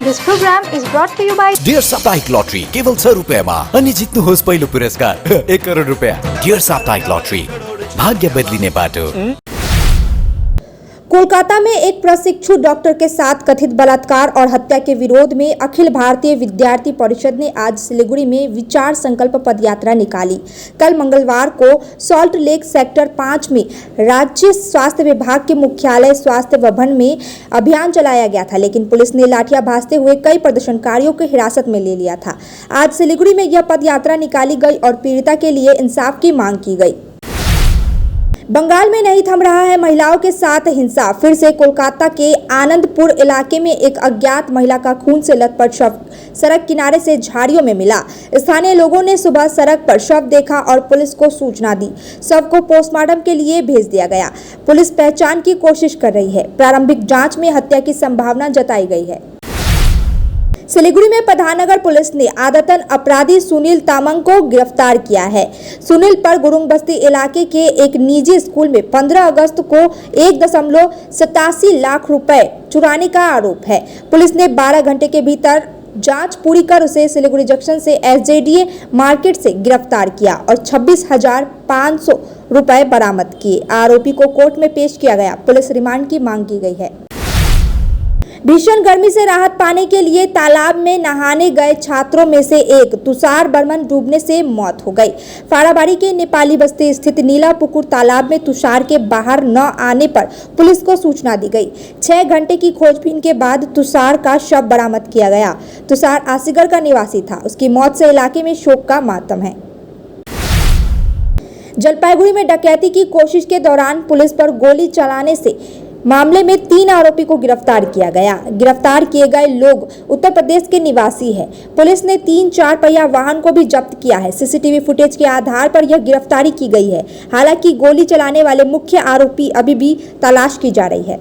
This program is brought to you by dear साप्ताहिक lottery केवल 100 रुपियाँमा अनि जित्नुहोस् पहिलो पुरस्कार 1 करोड रुपियाँ। डियर साप्ताहिक लॉटरी, भाग्य बदलिने बाटो। कोलकाता में एक प्रशिक्षु डॉक्टर के साथ कथित बलात्कार और हत्या के विरोध में अखिल भारतीय विद्यार्थी परिषद ने आज सिलीगुड़ी में विचार संकल्प पदयात्रा निकाली। कल मंगलवार को सॉल्ट लेक सेक्टर 5 में राज्य स्वास्थ्य विभाग के मुख्यालय स्वास्थ्य भवन में अभियान चलाया गया था, लेकिन पुलिस ने लाठियां भाजते हुए कई प्रदर्शनकारियों को हिरासत में ले लिया था। आज सिलीगुड़ी में यह पदयात्रा निकाली गई और पीड़िता के लिए इंसाफ की मांग की गई। बंगाल में नहीं थम रहा है महिलाओं के साथ हिंसा। फिर से कोलकाता के आनंदपुर इलाके में एक अज्ञात महिला का खून से लथपथ शव सड़क किनारे से झाड़ियों में मिला। स्थानीय लोगों ने सुबह सड़क पर शव देखा और पुलिस को सूचना दी। शव को पोस्टमार्टम के लिए भेज दिया गया। पुलिस पहचान की कोशिश कर रही है। प्रारंभिक जांच में हत्या की संभावना जताई गई है। सिलीगुड़ी में प्रधाननगर पुलिस ने आदतन अपराधी सुनील तामंग को गिरफ्तार किया है। सुनील पर गुरुंग बस्ती इलाके के एक निजी स्कूल में 15 अगस्त को 1.87 लाख रुपए चुराने का आरोप है। पुलिस ने 12 घंटे के भीतर जांच पूरी कर उसे सिलीगुड़ी जंक्शन से SJDA मार्केट से गिरफ्तार किया और 26,500 रुपए बरामद किए। आरोपी को कोर्ट में पेश किया गया। पुलिस रिमांड की मांग की गई है। भीषण गर्मी से राहत पाने के लिए तालाब में नहाने गए छात्रों में से एक तुषार बर्मन डूबने से मौत हो गई। फाड़ाबाड़ी के नेपाली बस्ती स्थित नीला पुकुर तालाब में तुषार के बाहर न आने पर पुलिस को सूचना दी गई। 6 घंटे की खोजबीन के बाद तुषार का शव बरामद किया गया। तुषार आसीगढ़ का निवासी था। उसकी मौत से इलाके में शोक का मातम है। जलपाईगुड़ी में डकैती की कोशिश के दौरान पुलिस पर गोली चलाने से मामले में 3 आरोपी को गिरफ्तार किया गया। गिरफ्तार किए गए लोग उत्तर प्रदेश के निवासी हैं। पुलिस ने 3 4 पहिया वाहन को भी जब्त किया है। CCTV फुटेज के आधार पर यह गिरफ्तारी की गई है। हालांकि गोली चलाने वाले मुख्य आरोपी अभी भी तलाश की जा रही है।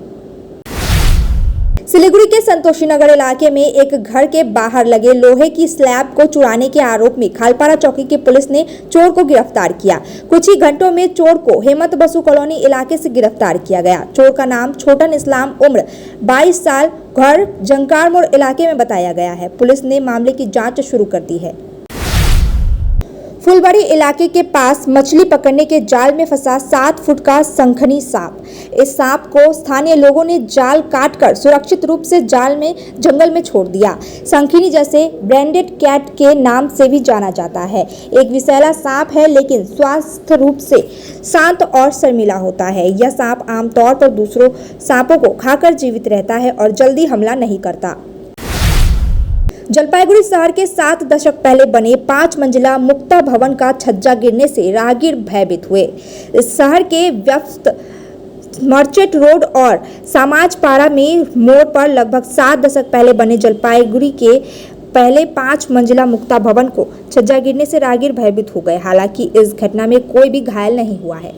सिलीगुड़ी के संतोषी नगर इलाके में एक घर के बाहर लगे लोहे की स्लैब को चुराने के आरोप में खालपारा चौकी की पुलिस ने चोर को गिरफ्तार किया। कुछ ही घंटों में चोर को हेमंत बसु कॉलोनी इलाके से गिरफ्तार किया गया। चोर का नाम छोटन इस्लाम, उम्र 22 साल, घर जंकार मोड़ इलाके में बताया गया है। पुलिस ने मामले की जाँच शुरू कर दी है। फुलबाड़ी इलाके के पास मछली पकड़ने के जाल में फंसा 7 फुट का शंखनी सांप। इस सांप को स्थानीय लोगों ने जाल काटकर सुरक्षित रूप से जंगल में छोड़ दिया। शंखनी जैसे ब्रांडेड कैट के नाम से भी जाना जाता है। एक विषैला सांप है, लेकिन स्वास्थ्य रूप से शांत और शर्मीला होता है। यह सांप आमतौर पर दूसरों सांपों को खाकर जीवित रहता है और जल्दी हमला नहीं करता। जलपाईगुड़ी शहर के 7 दशक पहले बने 5 मंजिला मुक्ता भवन का छज्जा गिरने से राहगीर भयभीत हुए। इस शहर के व्यस्त मर्चेंट रोड और समाजपाड़ा में मोड़ पर लगभग 7 दशक पहले बने जलपाईगुड़ी के पहले 5 मंजिला मुक्ता भवन को छज्जा गिरने से राहगीर भयभीत हो गए। हालांकि इस घटना में कोई भी घायल नहीं हुआ है।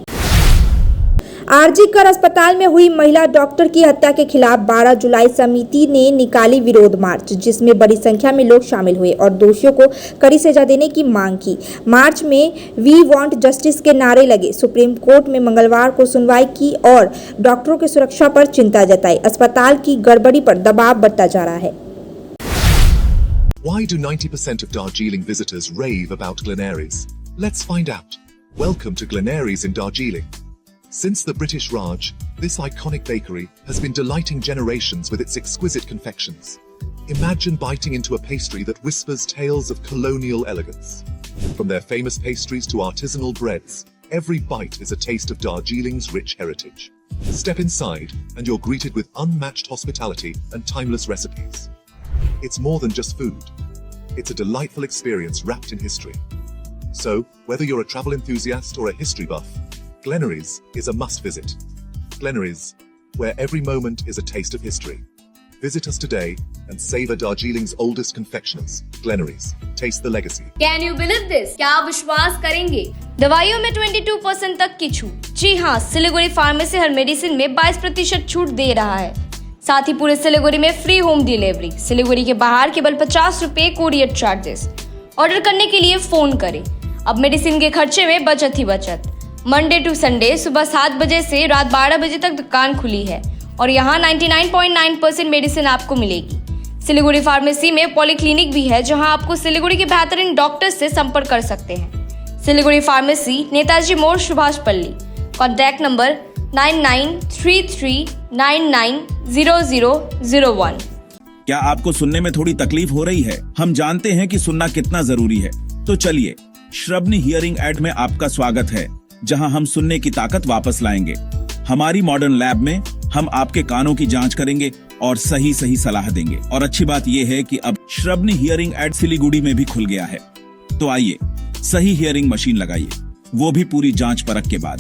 RG कर अस्पताल में हुई महिला डॉक्टर की हत्या के खिलाफ 12 जुलाई समिति ने निकाली विरोध मार्च, जिसमें बड़ी संख्या में लोग शामिल हुए और दोषियों को कड़ी सजा देने की मांग की। मार्च में वी वांट जस्टिस के नारे लगे। सुप्रीम कोर्ट में मंगलवार को सुनवाई की और डॉक्टरों की सुरक्षा पर चिंता जताई। अस्पताल की गड़बड़ी पर दबाव बढ़ता जा रहा है। Why do 90% of Darjeeling visitors rave about Glenaries? Let's find out. Welcome to Glenaries in Darjeeling. Since the British Raj, this iconic bakery has been delighting generations with its exquisite confections. Imagine biting into a pastry that whispers tales of colonial elegance. From their famous pastries to artisanal breads, every bite is a taste of Darjeeling's rich heritage. Step inside and you're greeted with unmatched hospitality and timeless recipes. It's more than just food. It's a delightful experience wrapped in history. So, whether you're a travel enthusiast or a history buff, Glenaries is a must visit. Glenaries, where every moment is a taste of history. Visit us today and savor Darjeeling's oldest confectioners. Glenaries, taste the legacy. Can you believe this? क्या आप विश्वास करेंगे? दवाइयों में 22% तक की छूट। जी हाँ, सिलीगुड़ी फार्मेसी हर मेडिसिन में 22% छूट दे रहा है। साथ ही पूरे सिलीगुड़ी में फ्री होम डिलीवरी। सिलीगुड़ी के बाहर केवल 50 रुपए कोरियर चार्जेस। ऑर्डर करने के लिए फोन करें। अब मेडिसिन के खर्चे में बचत ही बचत। मंडे टू संडे सुबह 7 बजे से रात 12 बजे तक दुकान खुली है और यहाँ 99.9% मेडिसिन आपको मिलेगी। सिलीगुड़ी फार्मेसी में पॉलीक्लिनिक भी है, जहां आपको सिलीगुड़ी के बेहतरीन डॉक्टर से संपर्क कर सकते हैं। सिलीगुड़ी फार्मेसी, नेताजी मोड़, सुभाष पल्ली। Contact number 9933990001। क्या आपको सुनने में थोड़ी तकलीफ हो रही है? हम जानते हैं कि सुनना कितना जरूरी है, तो चलिए, श्रवणी हियरिंग एड में आपका स्वागत है, जहां हम सुनने की ताकत वापस लाएंगे। हमारी मॉडर्न लैब में हम आपके कानों की जांच करेंगे और सही सलाह देंगे। और अच्छी बात यह है कि अब श्रवणी हियरिंग एड सिलीगुड़ी में भी खुल गया है। तो आइए, सही हियरिंग मशीन लगाइए, वो भी पूरी जांच परख के बाद।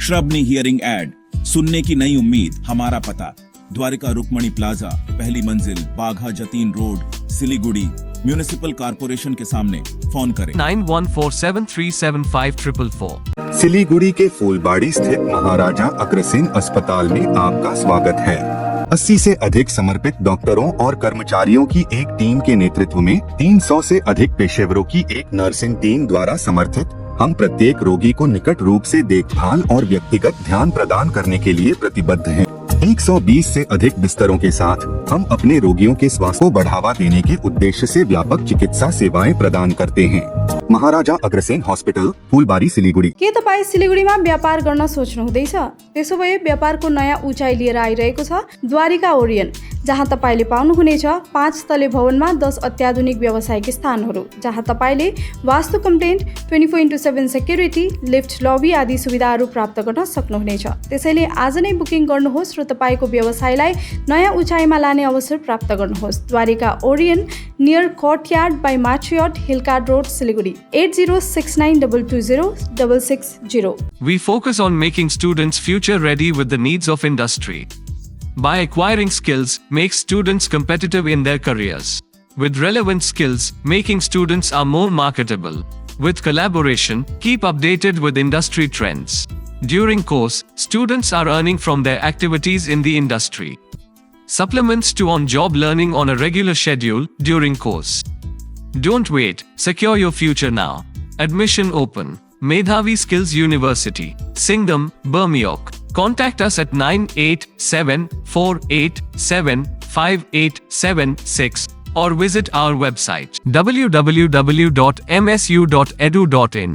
श्रवणी हियरिंग एड, सुनने की नई उम्मीद। हमारा पता: द्वारिका रुक्मणी प्लाजा, पहली मंजिल, Bagha Jatin road, Siliguri, municipal corporation के सामने। फोन करें 9147375444। सिलीगुड़ी के फूलबाड़ी स्थित महाराजा अग्रसेन अस्पताल में आपका स्वागत है। 80 से अधिक समर्पित डॉक्टरों और कर्मचारियों की एक टीम के नेतृत्व में 300 से अधिक पेशेवरों की एक नर्सिंग टीम द्वारा समर्थित हम प्रत्येक रोगी को निकट रूप से देखभाल और व्यक्तिगत ध्यान प्रदान करने के लिए प्रतिबद्ध हैं। 120 से अधिक बिस्तरों के साथ हम अपने रोगियों के स्वास्थ्य को बढ़ावा देने के उद्देश्य से व्यापक चिकित्सा सेवाएं प्रदान करते हैं। महाराजा अग्रसेन हॉस्पिटल, फूलबारी, सिलीगुड़ी। के तपाईँ सिलीगुडीमा व्यापार गर्न सोच्नु हुँदैछ? त्यसो भए व्यापारको नयाँ उचाइ लिएर आइरहेको छ द्वारिका ओरियन, जहाँ तपाईले पाउनुहुनेछ 5 तले भवनमा 10 अत्याधुनिक व्यावसायिक स्थानहरू, जहाँ तपाईले वास्तु कम्प्लेन्ट, 24/7 सेक्युरिटी, लिफ्ट, लबी आदि सुविधाहरू प्राप्त गर्न सक्नुहुनेछ। त्यसैले आज नै बुकिङ गर्नुहोस् र तपाईको व्यवसायलाई नयाँ उचाइमा लाने अवसर प्राप्त गर्नुहोस्। Dwarika Orion, near courtyard by Marriott, hill cart road, Siliguri. 8069220660। We focus on making students future ready with the needs of industry. By acquiring skills, make students competitive in their careers. With relevant skills, making students are more marketable. With collaboration, keep updated with industry trends. During course, students are earning from their activities in the industry. Supplements to on-job learning on a regular schedule during course. Don't wait, secure your future now. Admission open. Medhavi Skills University, Singham, Bermioc. Contact us at 9874875876 or visit our website www.msu.edu.in.